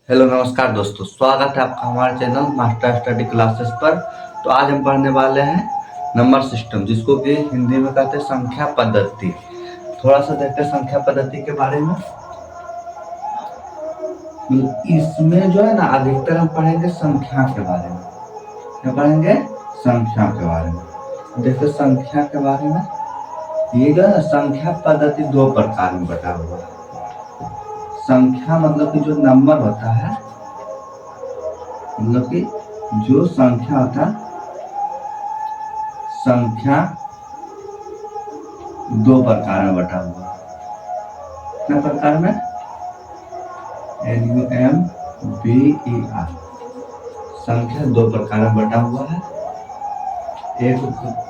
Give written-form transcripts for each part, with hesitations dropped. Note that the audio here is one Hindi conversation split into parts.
हेलो नमस्कार दोस्तों, स्वागत है आपका हमारे चैनल मास्टर स्टडी क्लासेस पर। तो आज हम पढ़ने वाले हैं नंबर सिस्टम, जिसको कि हिंदी में कहते हैं संख्या पद्धति। थोड़ा सा देखते हैं संख्या पद्धति के बारे में। इसमें जो है ना, अधिकतर हम पढ़ेंगे संख्या के बारे में। क्या पढ़ेंगे? संख्या के बारे में। देखते संख्या के बारे में। ये जो है ना, संख्या पद्धति दो प्रकार में बटा हुआ है। संख्या मतलब कि जो नंबर होता है, मतलब कि जो संख्या होता है, संख्या दो प्रकार में बटा हुआ है। कितने प्रकार में? NUMBER। संख्या दो प्रकार में बटा हुआ है। एक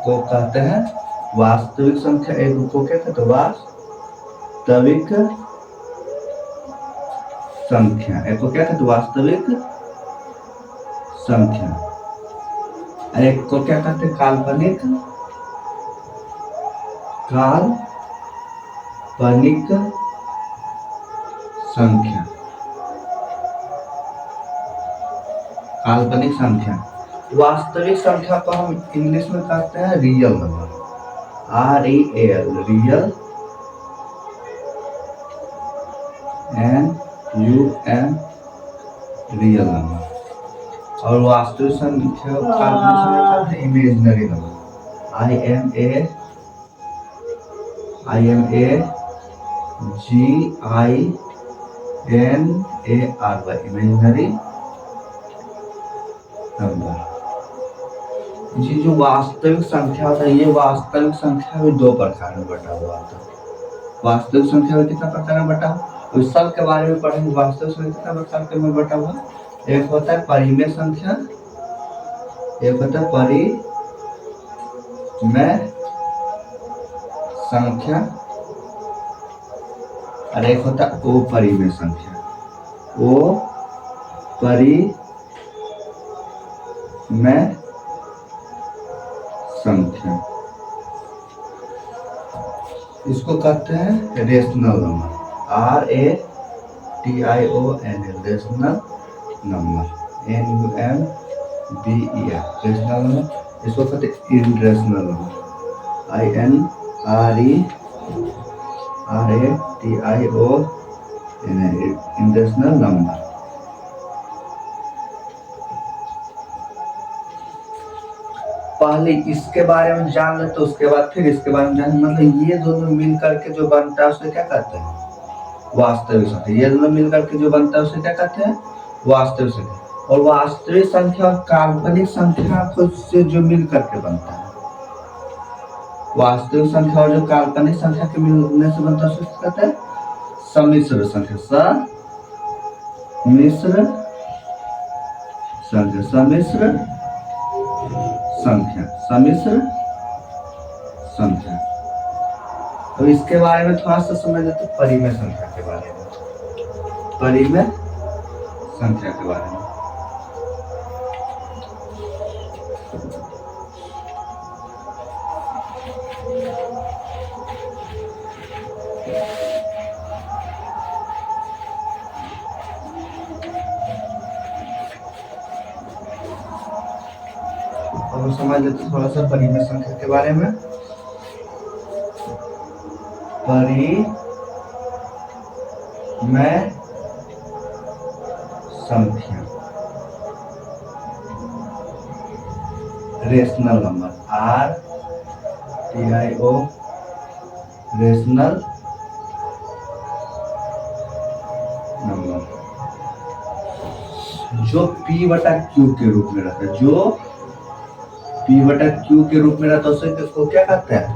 को कहते हैं वास्तविक संख्या, एक को कहते हैं वास्तविक संख्या। एक को क्या कहते हैं? वास्तविक संख्या। और एक को क्या कहते हैं? काल्पनिक संख्या। काल्पनिक संख्या। वास्तविक संख्या को हम इंग्लिश में कहते हैं real number, REAL, real, NUM, real number. और वास्तविक संख्या काल्पनिक संख्या कहते हैं imaginary number, IMAGINARY, imaginary number. ये जो वास्तविक संख्या होता है, ये वास्तविक संख्या भी दो प्रकार में बटा हुआ होता है। वास्तविक संख्या में कितना प्रकार में बटा हुआ? तो सब के बारे में पढ़ेंगे। वास्तविक संख्या कितना प्रकार में बटा हुआ? एक होता है परिमेय संख्या, एक होता है परिमेय संख्या, और एक होता है अपरिमेय संख्या। अपरिमेय संख्या, इसको कहते हैं rational number, RATIONL, rational number, NUMBER, rational number. इसको कहते हैं इनरेशनल नंबर, INRATIONL, इनरेशनल नंबर। पहले इसके बारे में जान ले, तो उसके बाद फिर इसके बारे में जान। मतलब ये दोनों मिल करके जो बनता है उसे क्या कहते हैं? वास्तविक संख्या। ये दोनों मिल करके जो बनता है उसे क्या कहते हैं? वास्तविक संख्या। और वास्तविक संख्या और काल्पनिक संख्या से जो मिल करके बनता है, वास्तविक संख्या और जो काल्पनिक संख्या के मिलने से बनता है उसे कहते हैं सम्मिश्र संख्या। सम्मिश्र संख्या, सम्मिश्र संख्या, सम्मिश्र संख्या। तो इसके बारे में थोड़ा सा समझ लेते हैं, परिमेय संख्या के बारे में। परिमेय संख्या के बारे में हम समझ लेते थोड़ा सा परिमेय संख्या के बारे में। परिमेय संख्या, rational number, RTIO, rational number, जो P/Q के रूप में रहता है, जो P/Q के रूप में रहता है उसे को क्या कहते हैं?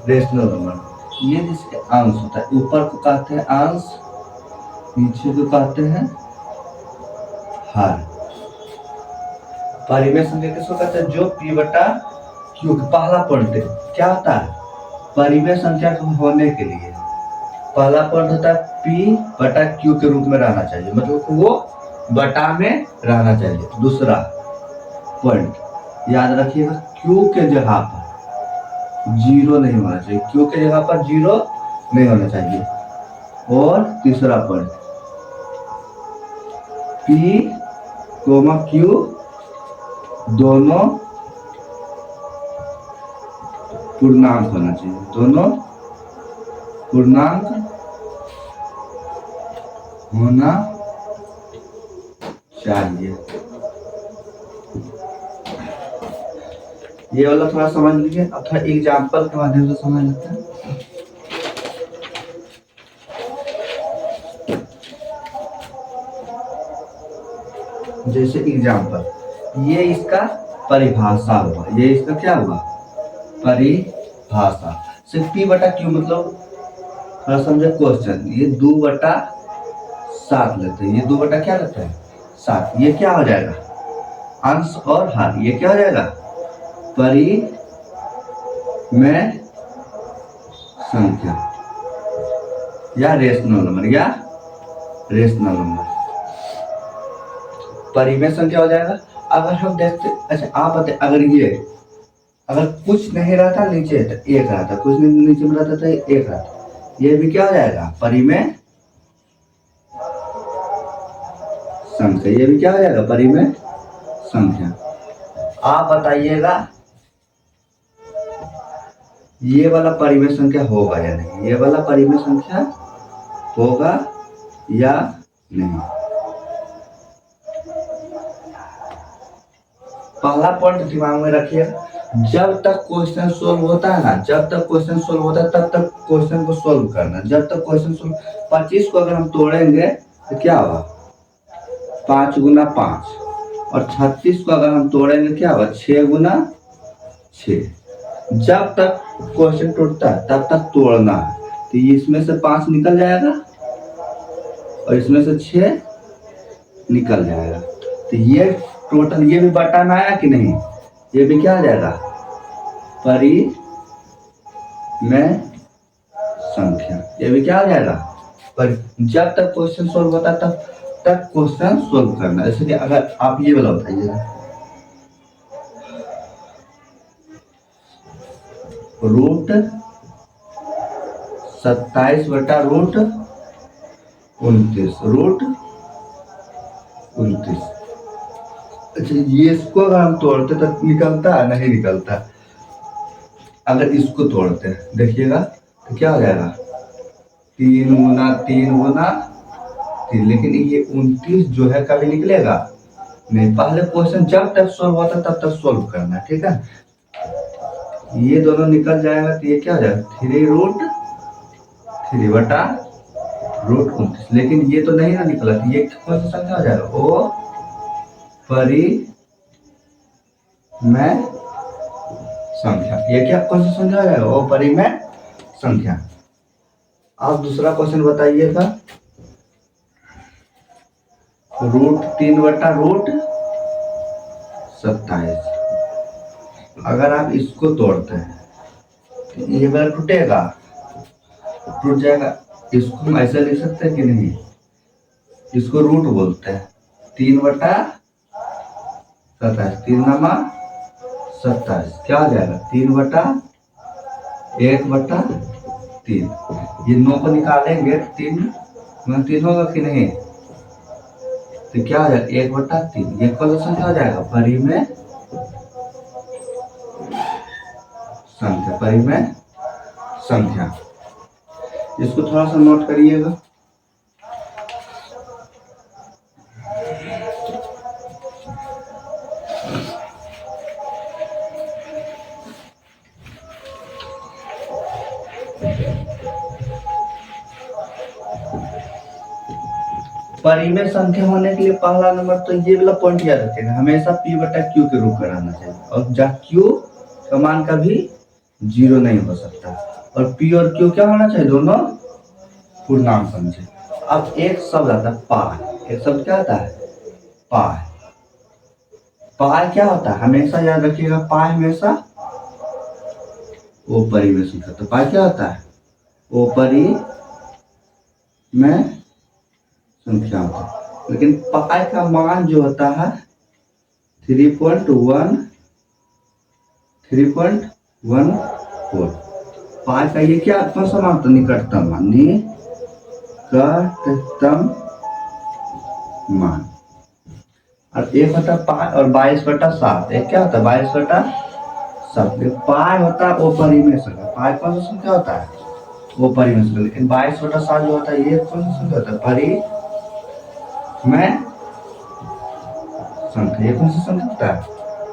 Rational number. ये जिसके अंश होता है, ऊपर को कहते हैं अंश, नीचे को कहते हैं हर। परिमेय संख्या किसको कहते हैं? जो P/Q, पहला पॉइंट क्या होता है? परिमेय संख्या होने के लिए पहला पॉइंट होता है P/Q के रूप में रहना चाहिए, मतलब वो बटा में रहना चाहिए। दूसरा पॉइंट याद रखिएगा, Q के जगह पर जीरो नहीं होना चाहिए। Q के जगह पर जीरो नहीं होना चाहिए। और तीसरा पॉइंट पी कोमा क्यू दोनों पूर्णांक होना चाहिए, दोनों पूर्णांक होना चाहिए। ये वाला थोड़ा समझ लीजिए। अब थोड़ा एग्जाम्पल के माध्यम से समझ लेते हैं। जैसे एग्जाम्पल, ये इसका परिभाषा हुआ, ये इसका क्या हुआ, परिभाषा। सिर्फ पी बटा क्यू मतलब थोड़ा समझे क्वेश्चन, ये 2/7 लेते हैं, ये 2 बटा क्या लेते हैं 7। ये क्या हो जाएगा अंश और हर, ये क्या हो जाएगा परिमेय संख्या या रेशनल नंबर, या रेशनल नंबर परिमेय संख्या हो जाएगा। अगर हम देखते, अच्छा आप बताए, अगर कुछ नहीं रहता नीचे तो एक रहता, कुछ नहीं नीचे में रहता तो एक रहता, ये भी क्या हो जाएगा परिमेय संख्या, ये भी क्या हो जाएगा परिमेय संख्या। आप बताइएगा ये वाला परिमेय संख्या होगा या नहीं, ये वाला परिमेय संख्या होगा या नहीं। पहला पॉइंट दिमाग में रखिए, जब तक क्वेश्चन सोल्व होता है ना, जब तक क्वेश्चन सोल्व होता है तब तक क्वेश्चन को सोल्व करना। जब तक क्वेश्चन सोल्व, 25 को अगर हम तोड़ेंगे तो क्या होगा 5 गुना 5, और 36 को अगर हम तोड़ेंगे क्या होगा 6 गुना 6। जब तक क्वेश्चन टूटता है तब तक तोड़ना है। तो इसमें से 5 निकल जाएगा और इसमें से 6 निकल जाएगा। तो ये टोटल, ये भी बटाना आया कि नहीं, ये भी क्या आ जाएगा परिमेय संख्या, ये भी क्या आ जाएगा पर। जब तक क्वेश्चन सोल्व होता है तब तक क्वेश्चन सोल्व करना। जैसे कि अगर आप ये वाला बताइएगा, रूट 27 बटा रूट 29, रूट 29। अच्छा, ये इसको अगर हम तोड़ते तो निकलता है, नहीं निकलता। अगर इसको तोड़ते हैं देखिएगा तो क्या हो जाएगा 3 गुना 3 गुना 3, लेकिन ये 29 जो है कभी निकलेगा नहीं। पहले क्वेश्चन जब तक सोल्व होता तब तक सोल्व करना, ठीक है। ये दोनों निकल जाएगा तो ये क्या हो जाएगा 3√3 बटा रूट 29, लेकिन ये तो नहीं ना निकला, तो ये कौन सा संख्या हो जाएगा ओ परिमेय संख्या। ये क्या कौन सा संख्या हो जाएगा ओ परिमेय संख्या। आप दूसरा क्वेश्चन बताइएगा, √3 बटा रूट 27। अगर आप इसको तोड़ते हैं ये वाला टूटेगा, टूट जाएगा। इसको हम ऐसे लिख सकते हैं कि नहीं, इसको रूट बोलते हैं। 3 बटा 27, 3 नमा 27, क्या हो जाएगा 3 बटा 1 बटा 3। ये 9 को निकालेंगे 3 होगा कि नहीं, तो क्या हो जाएगा 1 बटा 3। ये कौन सा संख्या हो जाएगा परिमेय संख्या, परिमेय संख्या। इसको थोड़ा सा नोट करिएगा। परिमेय संख्या होने के लिए पहला नंबर तो ये वाला पॉइंट याद रखेगा, हमेशा p बटा q के रूप में रहना चाहिए, और जहाँ q का मान कभी 0 नहीं हो सकता, और p और q क्या होना चाहिए दोनों पूर्णांक समझे। अब एक शब्द आता है पाई, एक शब्द क्या आता है पाई। पाई क्या होता है हमेशा याद रखिएगा, पाई हमेशा ओ परिमेय संख्या। तो पाई क्या होता है ओ परिमेय संख्या होता है, लेकिन पाई का मान जो होता है 3.14। पाई का ये क्या कौन सा मान होता है निकटतम मान, निकटतम मान। और एक होता है पाई और 22/7। एक क्या होता है 22/7? पाई होता है वो परिमेय संख्या। पाई कौन सा संख्या होता है? वो परिमेय संख्या। लेकिन 22/7 जो होता है ये कौन सा संख्या होता है? परिमेय संख्या। ये कौन सा संख्या होता है?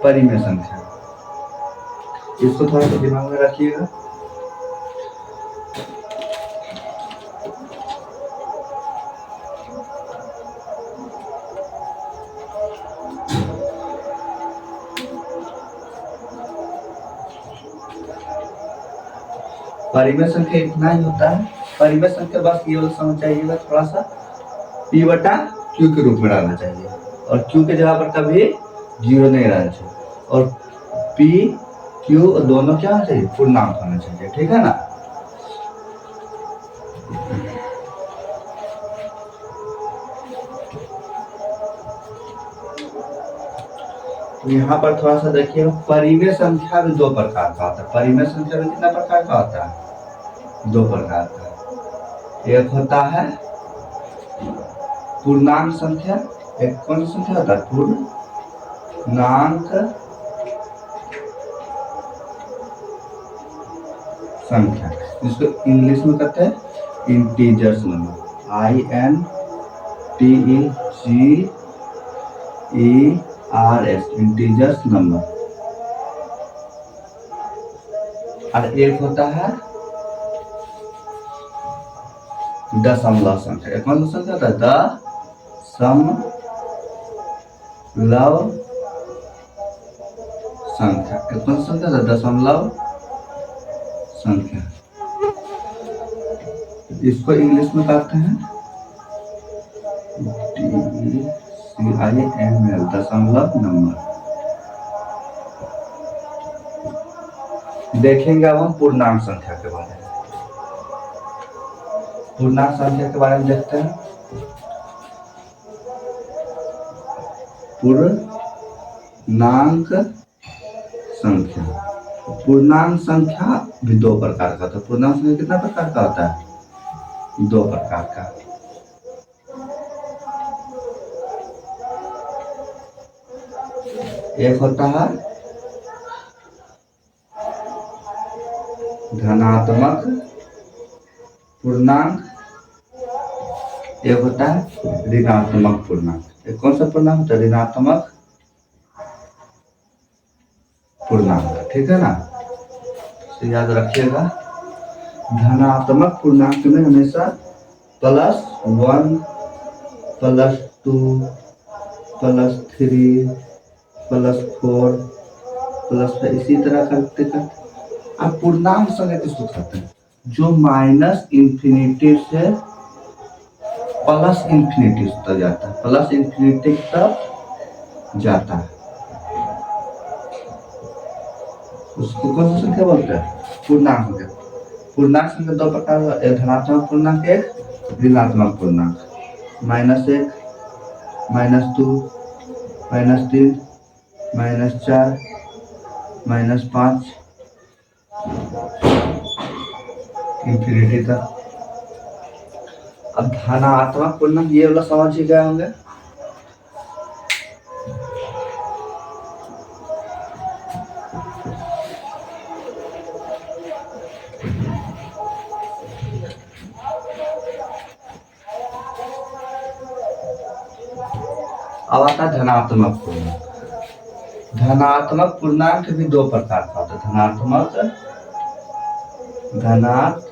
परिमेय संख्या। इसको थोड़ा सा दिमाग में रखिएगा। परिमेय संख्या इतना ही होता है। परिमेय संख्या बस ये वाला समझ जाइएगा थोड़ा सा, p बटा q के रूप में डालना चाहिए और q के जगह पर कभी 0 नहीं रहना चाहिए। और p q दोनों क्या होना चाहिए? पूर्णांक होना चाहिए। ठीक है ना? तो यहाँ पर थोड़ा सा देखिए, परिमेय संख्या भी 2 प्रकार का होता है। परिमेय संख्या भी कितना प्रकार का होता है? 2 प्रकार का। एक होता है पूर्णांक संख्या। एक कौन सी संख्या होता है? पूर्णांक संख्या, जिसको इंग्लिश में कहते हैं integers number. INTEGERS, integers number. और एक होता है दशमलव संख्या। एक कौन सा संख्या होता है? दशमलव संख्या। एक कौन सा संख्या होता है? दशमलव संख्या। इसको इंग्लिश में कहते हैं DCIML, दशमलव नंबर। देखेंगे अब हम पूर्णांक संख्या के बारे में। पूर्णांक संख्या के बारे में देखते हैं। पूर्णांक संख्या। पूर्णांक संख्या भी 2 प्रकार का होता है। पूर्णांक संख्या कितना प्रकार का होता है? 2 प्रकार का। एक होता है धनात्मक पूर्णांक, एक होता है ऋणात्मक पूर्णांक। एक कौन सा पूर्णांक होता है? ऋणात्मक पूर्णांक। ठीक है ना? तो याद रखिएगा, धनात्मक पूर्णांक में हमेशा +1, +2, +3, +4, +5 इसी तरह करते करते। अब पूर्णांक संख्या किसको कहते हैं? जो -इंफिनिटी से +इंफिनिटी तक जाता है। +इंफिनिटी तक जाता है, उसको कौन सी संख्या बोलते हैं? पूर्णांक संख्या। पूर्णांक संख्या 2 प्रकार का, एक धनात्मक पूर्णांक, एक ऋणात्मक पूर्णांक। -1, -2, -3, -4, -5 इंफिनिटी तक। अब धनात्मक पूर्णांक ये वाला समझ ही गए होंगे। अब आता है धनात्मक पूर्णांक। धनात्मक पूर्णांक भी 2 प्रकार का होता है। धनात्मक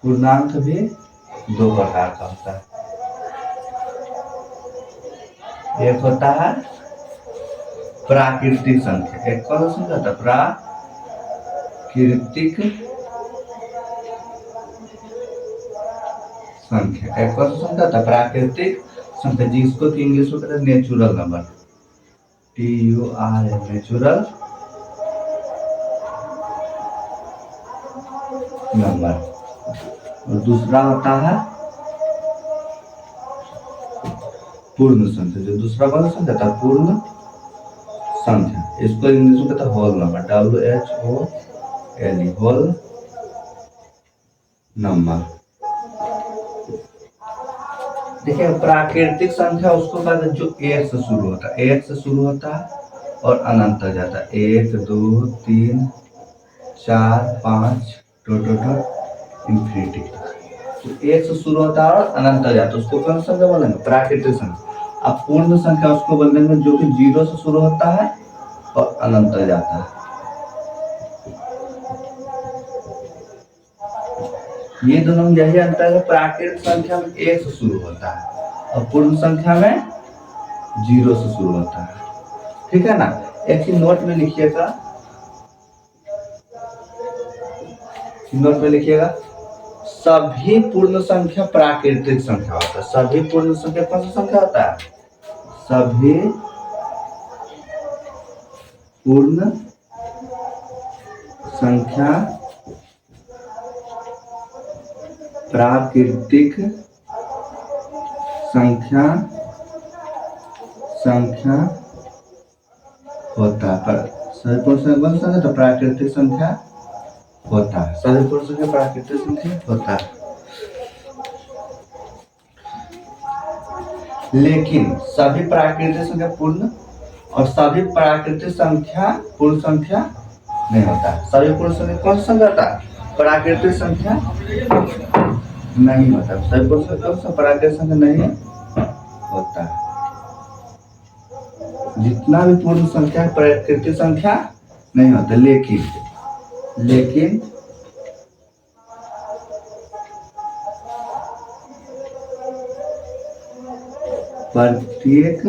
पूर्णांक भी 2 प्रकार का होता है। एक होता है प्राकृतिक संख्या। एक कौन सा संख्या होता है? प्राकृतिक संख्या। एक कौन सा संख्या होता है? प्राकृतिक संख्या, जिसको कि इंग्लिश में कहते हैं natural number. TURN, natural number. और दूसरा होता है पूर्ण संख्या। जो दूसरा कौन सा संख्या था? पूर्ण संख्या। इसको इंग्लिश में कहते हैं whole number. WHOLE, whole number. देखिए प्राकृतिक संख्या उसको कहते हैं जो एक से शुरू होता है, एक से शुरू होता है और अनंत तक जाता है। 1 2 3 4 5 इंफिनिटी। तो एक से शुरू होता है और अनंत तक जाता है, उसको कौन सा संख्या बोलेंगे? प्राकृतिक संख्या। अब पूर्ण संख्या उसको बोलेंगे जो कि 0 से शुरू होता है और अनंत तक जाता है। ये दोनों में यही अंतर है, प्राकृतिक संख्या में 1 से शुरू होता है और पूर्ण संख्या में 0 से शुरू होता है। ठीक है ना? एक ही नोट में लिखिएगा, नोट में लिखिएगा, सभी पूर्ण संख्या प्राकृतिक संख्या होता है। सभी पूर्ण संख्या कौन सा संख्या होता है? सभी पूर्ण संख्या प्राकृतिक संख्या होता है। पर सभी पूर्ण संख्या कौन सा संख्या? प्राकृतिक संख्या होता है। सभी पूर्ण संख्या प्राकृतिक संख्या होता है। लेकिन सभी प्राकृतिक संख्या पूर्ण और सभी प्राकृतिक संख्या पूर्ण संख्या नहीं होता है। सभी पूर्ण संख्या कौन सा संख्या होता है? प्राकृतिक संख्या नहीं होता। सभी पूर्ण संख्या कौन सा? प्राकृतिक संख्या नहीं होता है। जितना भी पूर्ण संख्या है प्राकृतिक संख्या नहीं होता। लेकिन प्रत्येक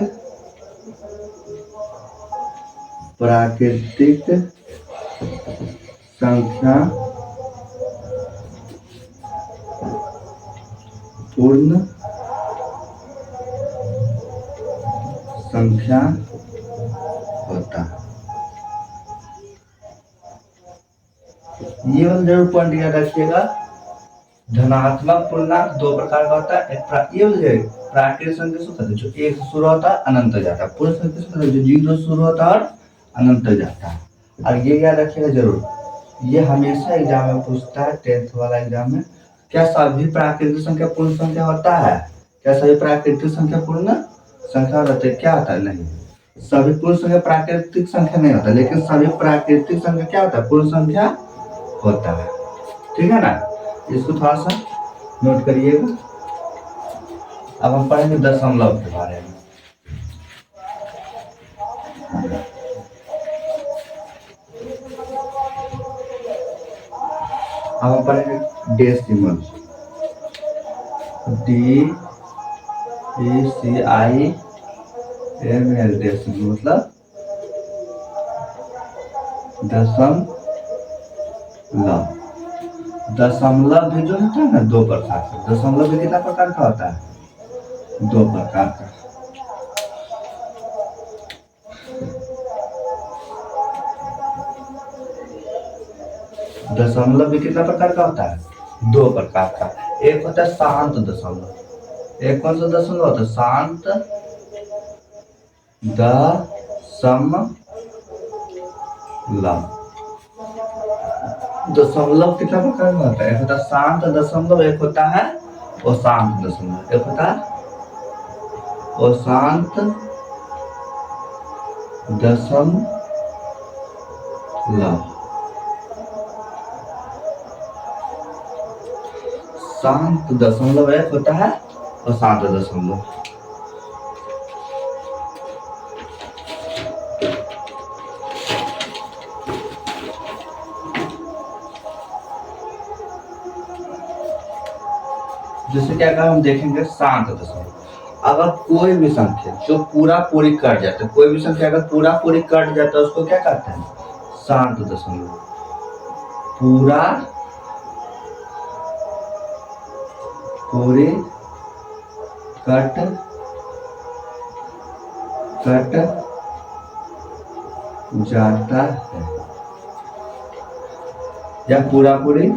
प्राकृतिक संख्या पूर्ण संख्या होता है। ये वाला जरूर पॉइंट याद रखिएगा। धनात्मक पूर्णांक दो प्रकार का होता है। ये प्राकृतिक संख्या से कहते हैं जो 1 से शुरू होता है अनंत तक जाता है। पूर्ण संख्या से कहते हैं जो 0 से शुरू होता है और अनंत तक जाता है। और ये याद रखिएगा जरूर, ये हमेशा एग्जाम में पूछता है, 10th वाला एग्जाम में। क्या सभी प्राकृतिक संख्या पूर्ण संख्या होता है? क्या सभी प्राकृतिक संख्या पूर्ण संख्या होता है? क्या होता है? नहीं, सभी पूर्ण संख्या प्राकृतिक संख्या नहीं होता, लेकिन सभी प्राकृतिक संख्या क्या होता है? पूर्ण संख्या होता है। ठीक है ना? इसको थोड़ा सा नोट करिएगा। अब हम पढ़ेंगे दशमलव के बारे में। अब हम पढ़ेंगे डेसिमल। DECIML डेसिमल मतलब दशमलव। दशमलव भी जो होता है ना दो प्रकार का। दशमलव भी कितना प्रकार का होता है? दो प्रकार का। दशमलव भी कितना प्रकार का होता है? दो प्रकार का। एक होता है शांत दशमलव। एक कौन सा दशमलव होता है? शांत दशमलव। दशमलव कितना प्रकार का होता है? एक होता है शांत दशमलव, एक होता है अशांत दशमलव। एक होता है अशांत दशमलव। शांत दशमलव एक होता है अशांत दशमलव। जैसे क्या कहा हम देखेंगे शांत दशमलव। अगर कोई भी संख्या जो पूरा पूरी कट जाता है, कोई भी संख्या अगर पूरा पूरी कट जाता है उसको क्या कहते हैं? शांत दशमलव। पूरा पूरी कट जाता है या पूरा पूरी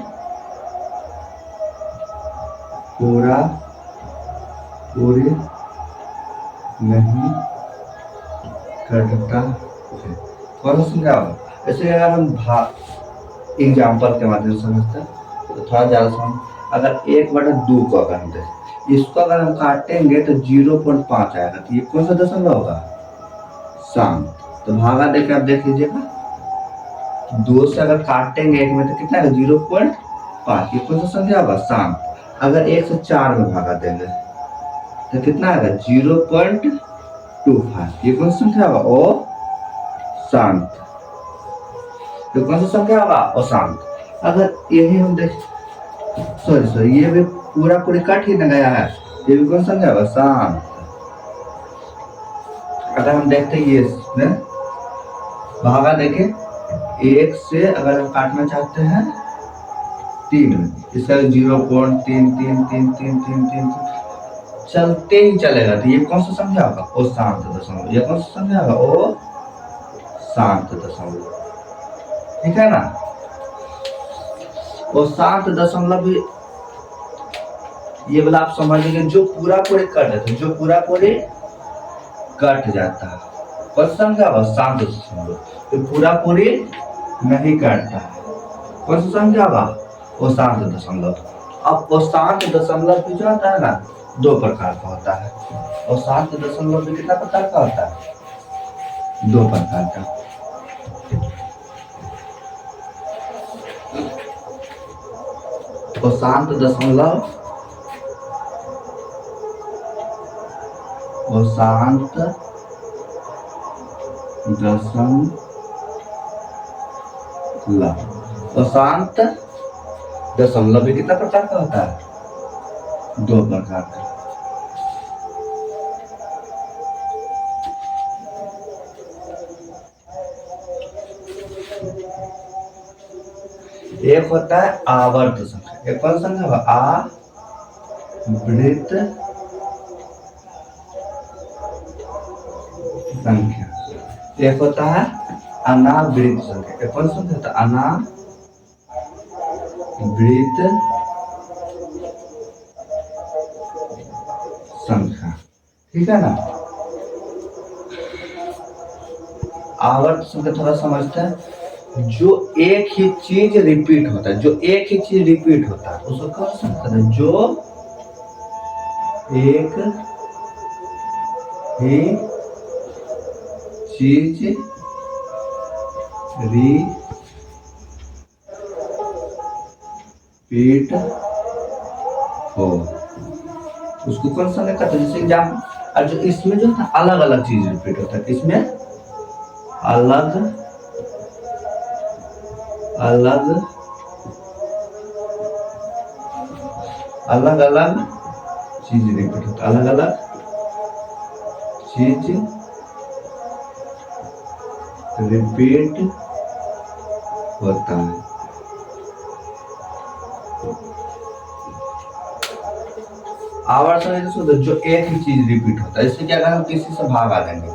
नहीं कटता है। कौन सा संख्या होगा? ऐसे अगर हम एग्जाम्पल के माध्यम से समझते हैं तो थोड़ा ज्यादा समझ। अगर 1/2 को अगर हम देखें, इसको अगर हम काटेंगे तो 0.5 आएगा, तो ये कौन सा दशमलव होगा? शांत। तो भागा देकर आप देख लीजिएगा, 2 से अगर काटेंगे एक में तो कितना है? 0.5। ये कौन सा संख्या होगा? शांत। अगर 1 से 4 में भागा देंगे तो कितना आएगा? 0.25। ये कौन सा संख्या होगा? ओ शांत। तो कौन सा संख्या होगा? अशांत। अगर यही हम देख, सॉरी ये भी पूरा पूरी कट ही न गया है, ये भी कौन सा संख्या होगा? शांत। अगर हम देखते हैं ये इसमें भागा देखे, 1 से अगर हम काटना चाहते हैं 3 में, इसका 0.333333 चलते ही चलेगा, तो ये कौन सा संख्या होगा? ओ शांत दशमलव। ये कौन सा संख्या होगा? ओ शांत दशमलव। ठीक है ना? वो शांत दशमलव भी, ये वाला आप समझ लीजिए, जो पूरा पूरी कट जाता है, जो पूरा पूरी कट जाता है, कौन सा संख्या होगा? शांत दशमलव। तो पूरा पूरी नहीं कटता है, कौन सा संख्या होगा? वो शांत दशमलव। अब वो शांत दशमलव भी जो होता है ना, 2 प्रकार का होता है। और शांत दशमलव भी कितना प्रकार का होता है? 2 प्रकार का। तो शांत दशमलव और शांत दशमलव और शांत दशमलव भी कितना प्रकार का होता है? 2 प्रकार का। एक होता है आवर्त संख्या। एक कौन संख्या होगा? आवृत संख्या। एक होता है अनावृत संख्या। एक कौन संख्या होता है? अनावृत संख्या। ठीक है ना? आवर्त संख्या थोड़ा समझते हैं, जो एक ही चीज रिपीट होता है, जो एक ही चीज रिपीट होता है उसको कौन सा कहते हैं? जो एक ही चीज रिपीट हो उसको कौन सा कहते हैं? जैसे एग्जाम, और जो इसमें जो है अलग अलग चीज रिपीट होता है, इसमें अलग अलग अलग अलग चीज रिपीट होता है, अलग अलग चीज रिपीट होता है। आवर्त जो एक ही चीज रिपीट होता है, इससे क्या अगर हम किसी से भागा देंगे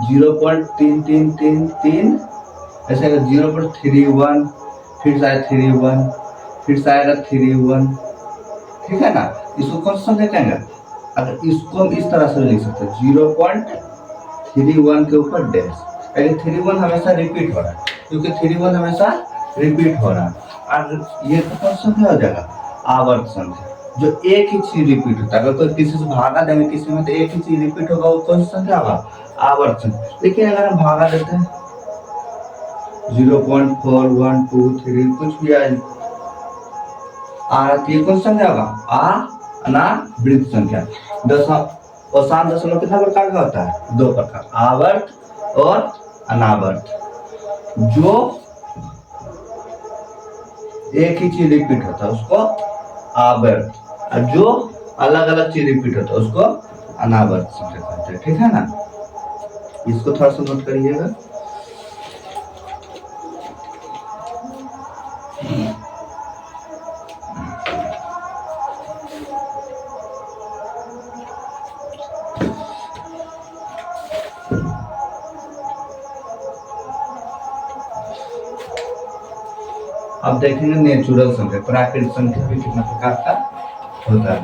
0.3333, ऐसे अगर 0.31, फिर से आएगा 31, फिर से आएगा 31। ठीक है ना? इसको कौन सा संख्या कहेंगे? अगर इसको हम इस तरह से लिख सकते हैं 0.31 के ऊपर डैश, यानी 31 हमेशा रिपीट हो रहा है, क्योंकि 31 हमेशा रिपीट हो रहा है। और ये तो कौन सा संख्या हो जाएगा? आवर्त संख्या। जो एक ही चीज रिपीट होता है, अगर कोई किसी से भागा देंगे किसी में, तो एक ही चीज रिपीट होगा, वो कौन सा संख्या होगा? आवर्त संख्या। लेकिन अगर हम भागा देते हैं 0.4123 कुछ भी आ रहा, ये कौन सा संख्या होगा? अनावृत संख्या। और शांत दशमलव कितना प्रकार का होता है? 2 प्रकार, आवर्त और अनावर्त। जो एक ही चीज रिपीट होता है उसको आवर्त, और जो अलग अलग चीज रिपीट होता है उसको अनावर्त संख्या कहते हैं। ठीक है ना? इसको थोड़ा सा नोट करिएगा। अब देखेंगे नेचुरल संख्या, प्राकृतिक संख्या भी कितना प्रकार का होता है।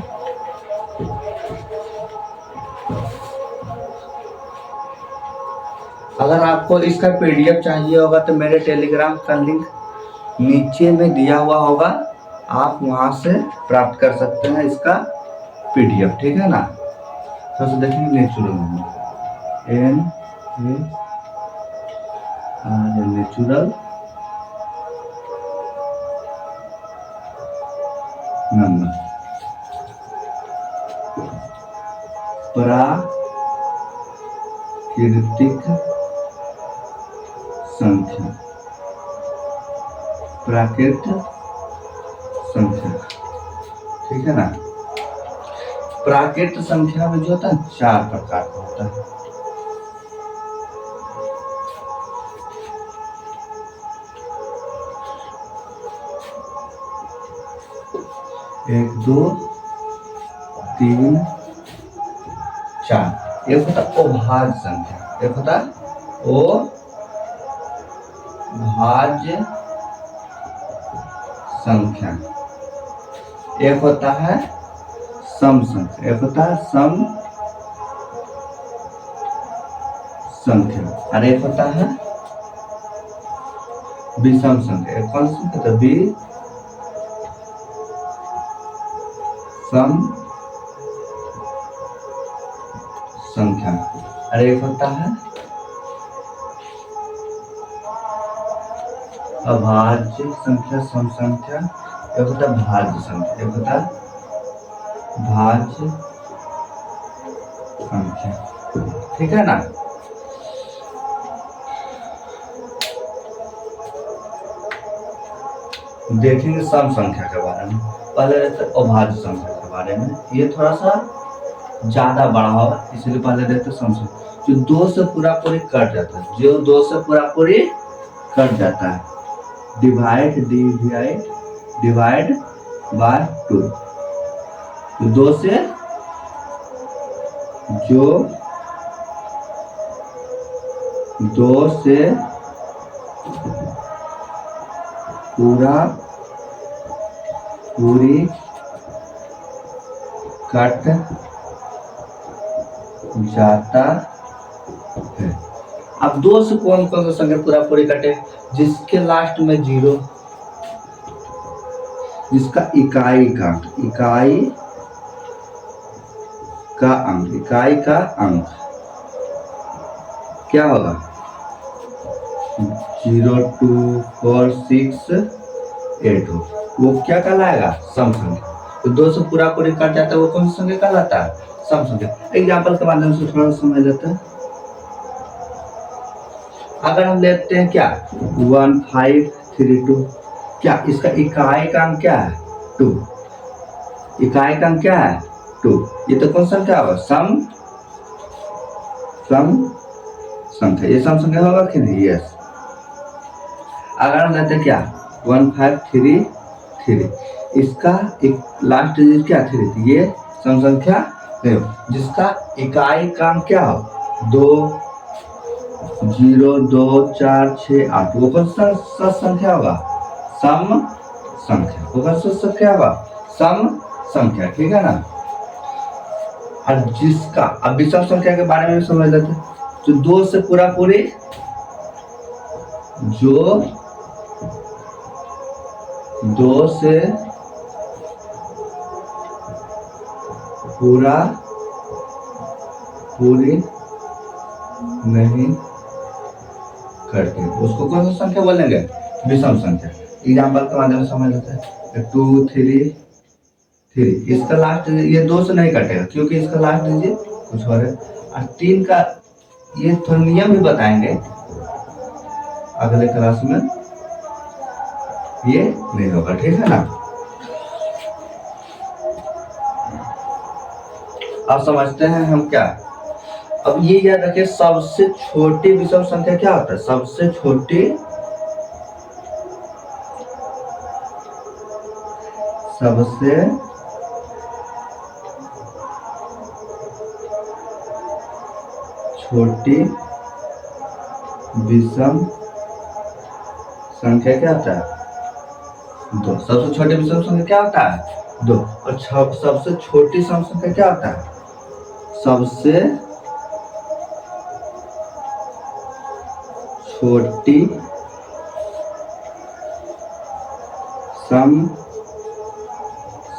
अगर आपको इसका पीडीएफ चाहिए होगा तो मेरे टेलीग्राम का लिंक नीचे में दिया हुआ होगा, आप वहां से प्राप्त कर सकते हैं इसका पीडीएफ, ठीक है ना। सबसे देखेंगे natural number, N A R natural number, प्राकृतिक संख्या, प्राकृतिक संख्या, ठीक है ना। प्राकृत संख्या में जो होता है 4 प्रकार का होता है। एक, दो, तीन, चार। एक होता अभाज्य संख्या, एक होता अभाज्य संख्या, एक होता है सम संख्या, एक होता है सम संख्या, और एक होता है विषम संख्या। एक कौन सी संख्या? विषम संख्या। और एक होता है अभाज्य संख्या, सम संख्या, एक होता है भाज्य संख्या, एक होता है भाज्य संख्या, ठीक है ना। देखेंगे सम संख्या के बारे में। पहले देखते अभाज्य संख्या के बारे में, ये थोड़ा सा ज्यादा बड़ा होगा, इसलिए पहले देखते सम संख्या। जो 2 से पूरा पूरी कट जाता है, जो 2 से पूरा पूरी कट जाता है, डिवाइड बाय 2। तो 2 से जो 2 से पूरी कट जाता है। अब 2 से कौन कौन सा संख्या पूरा पूरी कटे? जिसके लास्ट में 0, जिसका इकाई का अंक क्या होगा? 0, 2, 4, 6, 8 हो, वो क्या कहलाएगा? सम संख्या। तो 2 से पूरा पूरी कट जाता है, वो कौन सी संख्या कहलाता है? सम संख्या। एग्जाम्पल के माध्यम से थोड़ा समझ लेते हैं। अगर हम लेते हैं क्या 1532, क्या इसका इकाई का अंक क्या है? 2। इकाई का अंक क्या है? 2। ये तो कौन संख्या होगा? सम संख्या। ये सम संख्या होगा कि नहीं? यस। अगर हम लेते हैं क्या 1533, इसका एक लास्ट डिजिट क्या 3, ये सम संख्या नहीं, जिसका इकाई का अंक क्या हो? 2, 0, 2, 4, 6, 8, वो कौन सा संख्या होगा? सम संख्या। वो कौन सा संख्या होगा? सम संख्या, ठीक है ना। और जिसका, अब विषम संख्या के बारे में समझ लेते हैं। तो 2 से पूरा पूरी, जो 2 से पूरा पूरी नहीं करते, उसको कौन सा संख्या बोलेंगे? विषम संख्या। एग्जाम्पल के माध्यम से समझ लेते हैं। 2, 3, 3, इसका लास्ट ये 2 से नहीं कटेगा, क्योंकि इसका लास्ट दीजिए कुछ और है। और 3 का ये थोड़ा नियम भी बताएंगे अगले क्लास में, ये नहीं होगा, ठीक है ना। अब समझते हैं हम क्या। अब ये याद रखिए, सबसे छोटी विषम संख्या क्या होता है? सबसे छोटी विषम संख्या क्या होता है? 2। सबसे छोटी विषम संख्या क्या होता है? 2। और सबसे छोटी सम संख्या क्या होता है? सबसे छोटी सम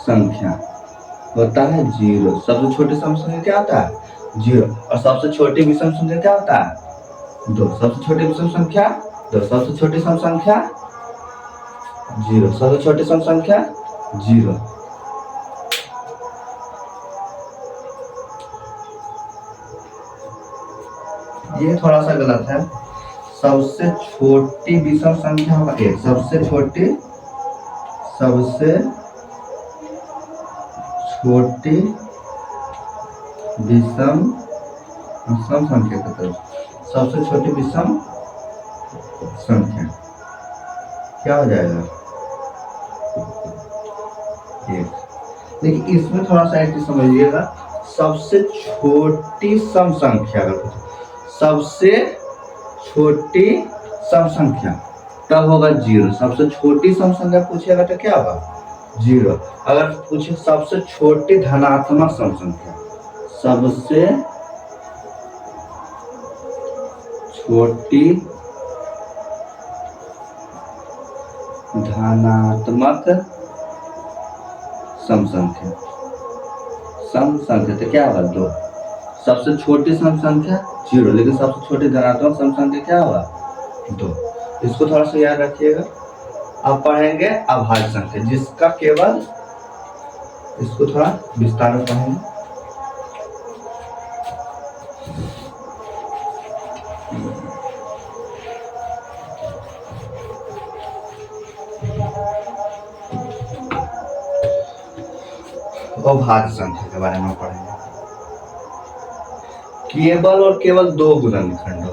संख्या होता है 0। सबसे छोटी सम संख्या क्या होता है 0। और सबसे छोटी विषम संख्या क्या होता है 2। सबसे छोटी विषम संख्या 2। सबसे छोटी सम संख्या 0। सबसे छोटी सम संख्या 0। ये थोड़ा सा गलत है। सबसे छोटी विषम संख्या होगा 1। सबसे छोटी विषम सम संख्या की तरफ सबसे छोटी विषम संख्या क्या हो जाएगा 1। लेकिन इसमें थोड़ा सा एक चीज समझिएगा, सबसे छोटी सम संख्या अगर सबसे छोटी सम संख्या तब होगा 0। सबसे छोटी सम संख्या पूछेगा तो क्या होगा 0। अगर पूछे सबसे छोटी धनात्मक सम संख्या, सबसे छोटी धनात्मक सम संख्या तो क्या होगा 2। सबसे छोटी सम संख्या 0, लेकिन सबसे छोटी धनात्मक सम संख्या क्या होगा 2। इसको थोड़ा सा याद रखिएगा। अब पढ़ेंगे अभाज्य संख्या, जिसका केवल इसको थोड़ा विस्तार में पढ़ेंगे। अभाज्य संख्या के बारे में पढ़ेंगे। केवल और केवल 2 गुणनखंड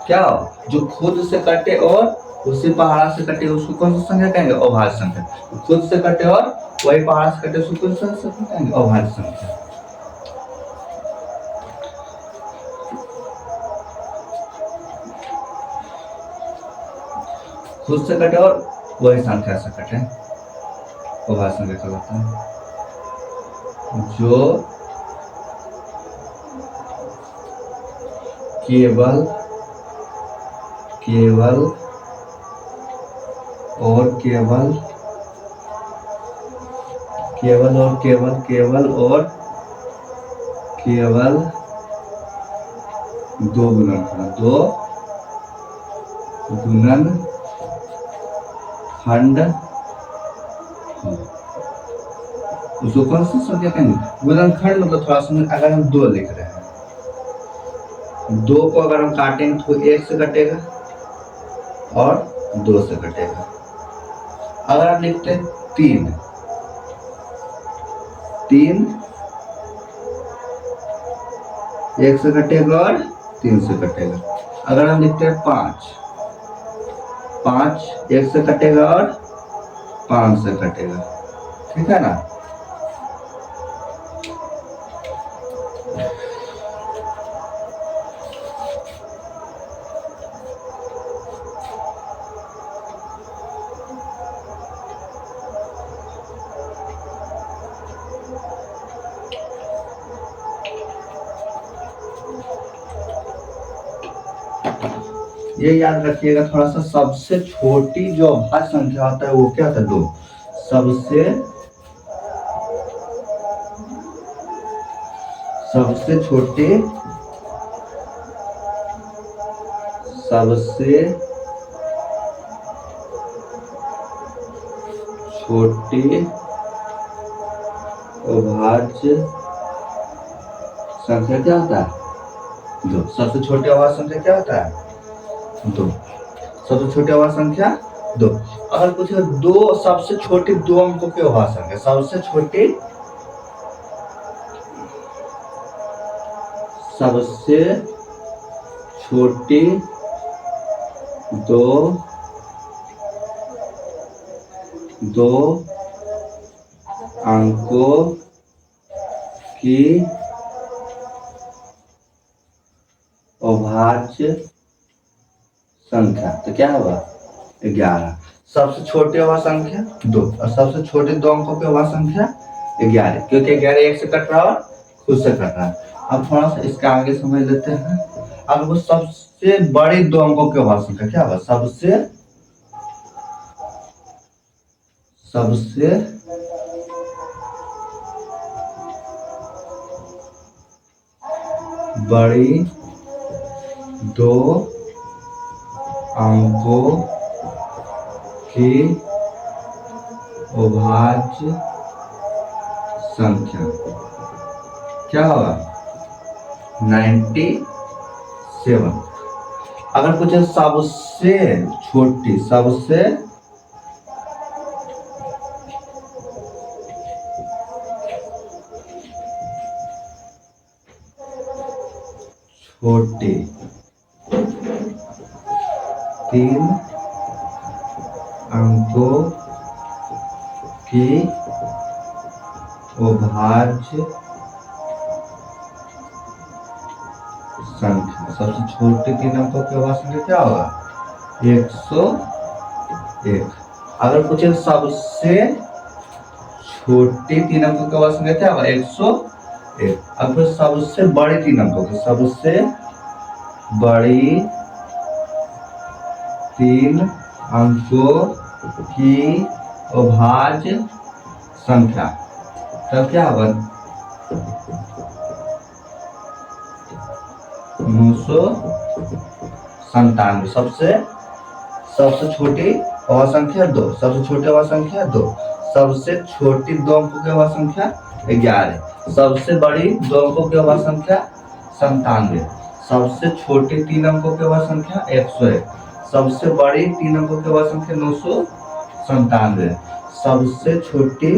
क्या हो जो खुद से कटे और उसी पहाड़ा से कटे, उसको कौन सा संख्या कहेंगे अभाज्य संख्या। खुद से कटे और वही पहाड़ से कटे, उसको कौन सा संख्या कहेंगे अभाज्य संख्या। खुद से कटे और वही संख्या से कटे अभाज्य संख्या कहलाता है। जो केवल और केवल दो गुणनखंड उसको कौन सा संख्या कहेंगे गुणनखंड। मतलब थोड़ा सा अगर हम 2 लिख रहे हैं, 2 को अगर हम काटेंगे तो 1 से कटेगा और 2 से कटेगा। अगर आप लिखते हैं 3 1 से कटेगा और 3 से कटेगा। अगर हम लिखते हैं 5 1 से कटेगा और 5 से कटेगा। ठीक है ना। ये याद रखिएगा थोड़ा सा, सबसे छोटी जो अभाज्य संख्या होता है वो क्या होता है 2। सबसे छोटी अभाज्य संख्या क्या होता है 2। सबसे छोटी अभाज्य संख्या क्या होता है 2। सबसे छोटी अभाज्य संख्या 2। अगर पूछे 2 सबसे छोटी 2 अंकों की अभाज्य संख्या, सबसे छोटी 2 अंकों की अभाज्य संख्या तो क्या होगा 11। सबसे छोटी अभाज्य संख्या 2 और सबसे छोटे 2 अंकों की अभाज्य संख्या 11, क्योंकि 11 1 से कट रहा है और खुद से कट रहा है। अब थोड़ा सा इसका आगे समझ लेते हैं। अब वो सबसे बड़ी 2 अंकों की अभाज्य संख्या क्या होगा सबसे बड़ी दो अंकों की अभाज्य संख्या क्या होगा 97। अगर पूछे सबसे छोटी छोटी तीन अंकों की अभाज्य संख्या, सबसे छोटे तीन अंकों की अभाज्य संख्या क्या होगा 101। अगर पूछे सबसे छोटी तीन अंकों की अभाज्य संख्या क्या होगा 101। अब सबसे बड़ी तीन अंकों की, सबसे बड़ी तीन अंकों की अभाज्य संख्या तब क्या होगा 997। सबसे छोटी अभाज्य संख्या 2, सबसे छोटी अभाज्य संख्या 2, सबसे छोटी दो अंकों की अभाज्य संख्या 11, सबसे बड़ी दो अंकों की अभाज्य संख्या 97, सबसे छोटी तीन अंकों की अभाज्य संख्या 101, सबसे बड़ी तीन अंकों की अभाज्य संख्या 997, सबसे छोटी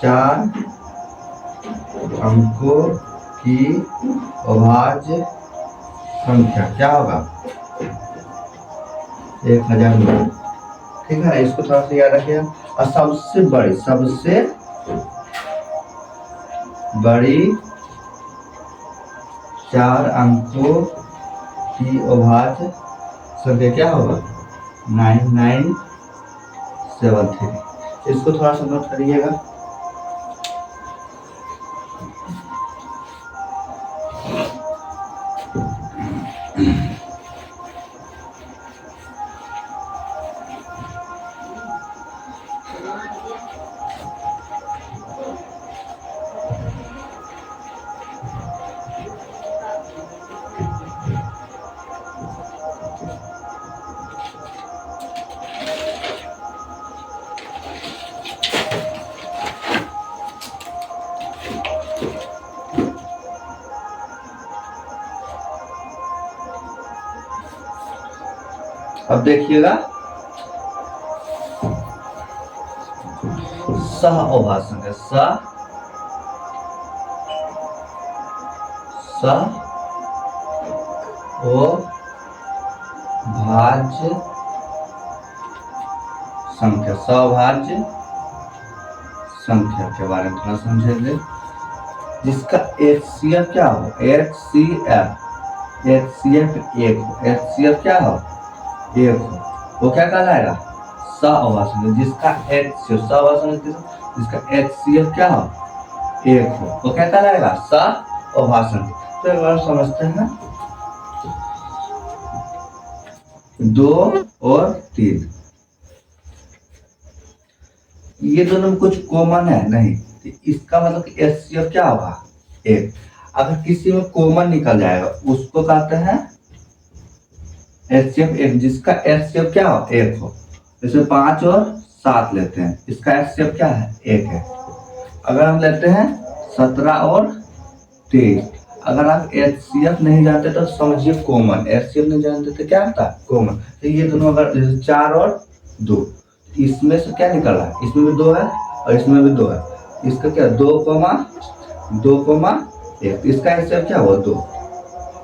चार अंकों की अभाज्य संख्या क्या होगा 1009। ठीक है, इसको थोड़ा सा याद रखिए। और सबसे बड़ी चार अंकों की अभाज्य संख्या क्या होगा 9973। इसको थोड़ा सा नोट करिएगा। अब देखिएगा सह अभाज्य संख्या, सह अभाज्य संख्या के बारे में थोड़ा समझेंगे। जिसका HCF क्या हो HCF क्या हो एक हो, वो क्या कहलाएगा सह अभाज्य संख्या। जिसका HCF क्या हो एक हो, वो क्या कहलाएगा सह अभाज्य संख्या। तो एक बार समझते हैं 2 और 3 ये दोनों में कुछ कॉमन है नहीं, तो इसका मतलब HCF क्या होगा एक। अगर किसी में कॉमन निकल जाएगा उसको कहते हैं HCF एक। जिसका HCF क्या हो एक हो, जैसे 5 और 7 लेते हैं, इसका HCF क्या है एक है। अगर हम लेते हैं 17 और 23, अगर आप HCF नहीं जानते तो समझिए कॉमन। HCF नहीं जानते तो क्या होता है कॉमन। तो ये दोनों अगर 4 और 2, इसमें से क्या निकल रहा है, इसमें भी 2 है और इसमें भी 2 है। इसका क्या 2,1, इसका HCF क्या हुआ 2।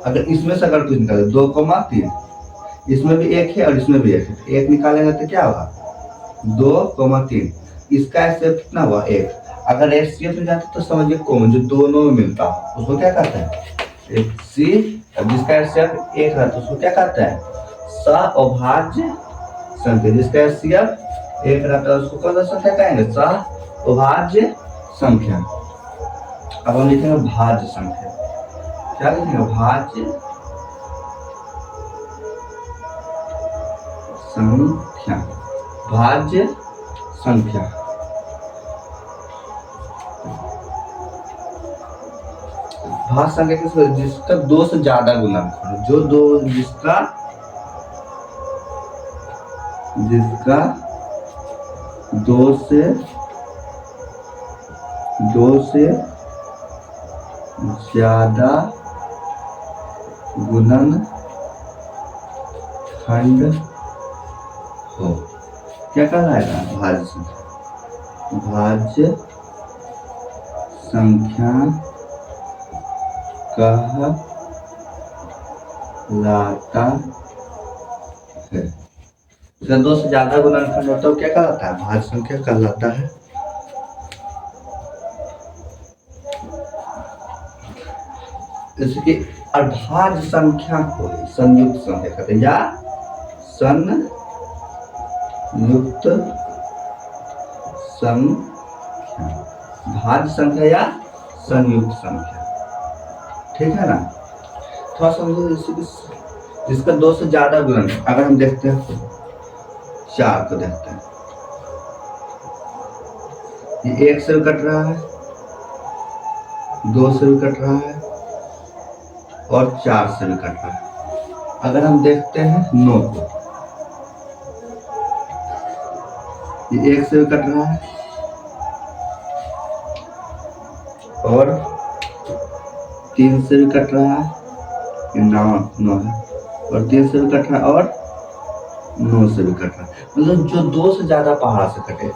अगर इसमें से अगर कुछ निकाले 2,3, इसमें भी 1 है और इसमें भी 1 है, 1 निकालेंगे तो क्या होगा 2,3, इसका HCF कितना हुआ 1। अगर HCF में जाते तो समझिए कॉमन जो दोनों में मिलता है उसको क्या कहते हैं HCF। जिसका HCF 1 है तो उसको क्या कहते हैं सह अभाज्य संख्या। जिसका HCF 1 रहता है उसको कौन सा संख्या कहेंगे सह अभाज्य संख्या। अब हम लिखेंगे भाज्य संख्या। क्या लिखेंगे भाज्य संख्या, भाज्य संख्या। भाज्य संख्या किसको जिसका दो से ज्यादा गुणनफल जो दो जिसका जिसका दो से ज्यादा गुणनखंड हो क्या कहलाएगा भाज्य संख्या कहलाता है। इसका दो से ज्यादा गुणनखंड होता है क्या कहलाता है भाज्य संख्या कहलाता है। जैसे कि अभाज्य संख्या को संयुक्त संख्या कहते हैं या संयुक्त संख्या भाज्य संख्या या संयुक्त संख्या ठीक है ना। थोड़ा समझो जिसका दो से ज्यादा गुणन अगर हम देखते हैं 4 को देखते हैं ये 1 से भी कट रहा है 2 से भी कट रहा है और 4 से भी कट रहा है। अगर हम देखते हैं 9 को ये 1 से भी कट रहा है और 3 से भी कट रहा है ये 9 है और 3 से भी कट रहा है और 9 से भी कट रहा है। मतलब जो 2 से ज्यादा पहाड़ से कटे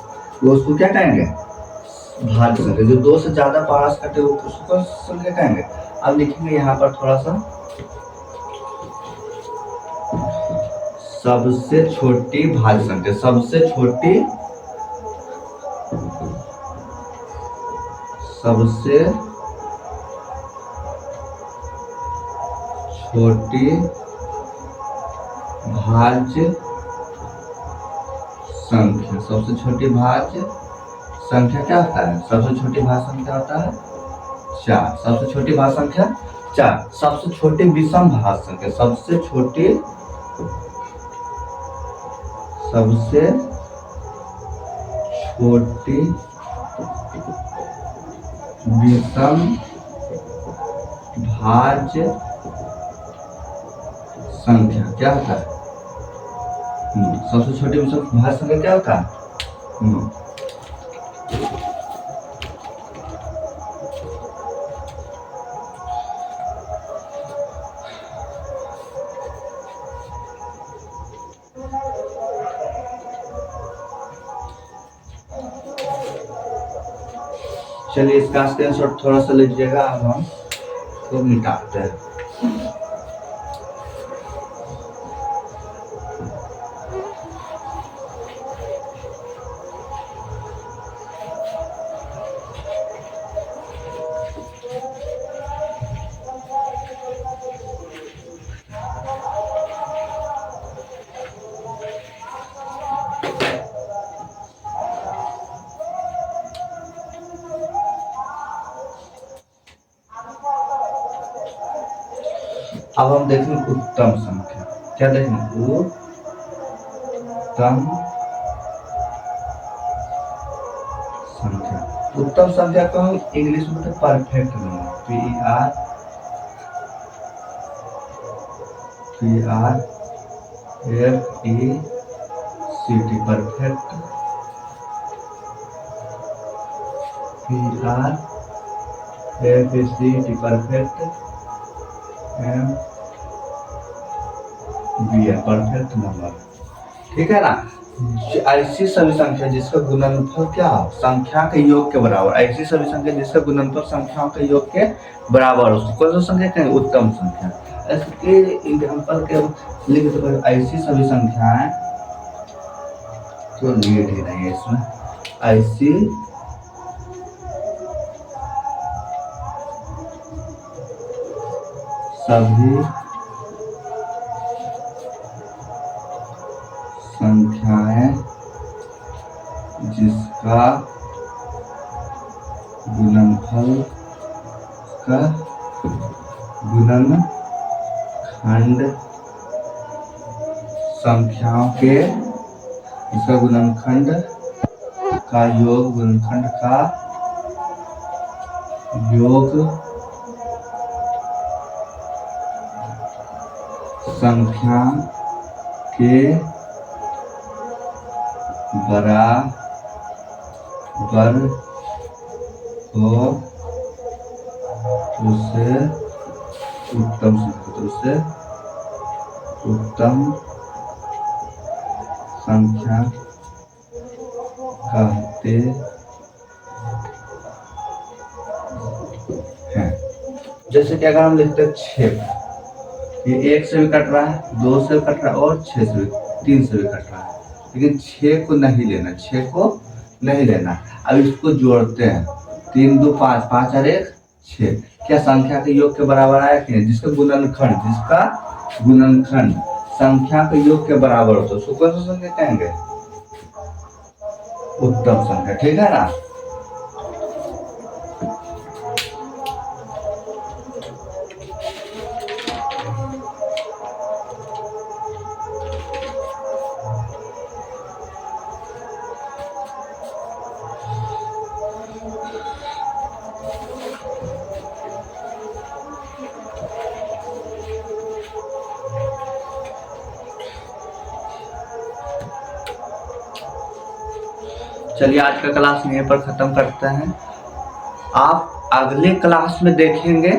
वो उसको क्या कहेंगे भाज्य संख्या। जो 2 से ज्यादा पहाड़ से कटे उसको संख्या कहेंगे। अब लिखेंगे यहाँ पर थोड़ा सा सबसे छोटी भाज्य संख्या सबसे छोटी भाज्य संख्या सबसे छोटी भाज्य संख्या क्या होता है। सबसे छोटी भाज्य संख्या होता है 4 सबसे छोटी भाज्य संख्या 4 सबसे छोटी विषम भाज्य संख्या सबसे छोटी विषम भाज्य संख्या क्या होता है सबसे छोटी विषम भाज्य संख्या क्या होता है 9। चलिए इसका स्क्रीनशॉट थोड़ा सा लीजिएगा। अब हम तो मिटाते हैं। अब हम देखेंगे उत्तम संख्या क्या देखेंगे उत्तम संख्या को हम इंग्लिश में perfect number PRFECT perfect perfect perfect number ठीक है ना। ऐसी सभी संख्या जिसका गुणनफल क्या हो संख्या के योग के बराबर ऐसी सभी संख्या जिसका गुणनफल संख्याओं के योग के बराबर हो कौन सा संख्या कहें उत्तम संख्या। इसके एग्जाम्पल के लिख दो ऐसी सभी संख्याएं तो लीड ही नहीं है इसमें ऐसी सभी संख्याएं जिसका गुणनखंड संख्याओं के इसका गुणनखंड का योग संख्या के बराबर हो उसे उत्तम संख्या कहते हैं। जैसे कि अगर हम लिखते हैं 6, ये 1 से भी कट रहा है, 2 से भी कट रहा है और 6 से भी, 3 से भी कट रहा है, लेकिन 6 को नहीं लेना, 6 को नहीं लेना। अब इसको जोड़ते हैं, 3 2 5, 5 और 1 6, क्या संख्या के योग के बराबर आया कि नहीं? जिसका गुणनखंड संख्या के योग के बराबर होता है उसको कौन सा संख्या कहेंगे? उत्तम संख्या, ठीक है ना। चलिए आज का क्लास यहीं पर खत्म करते हैं। आप अगले क्लास में देखेंगे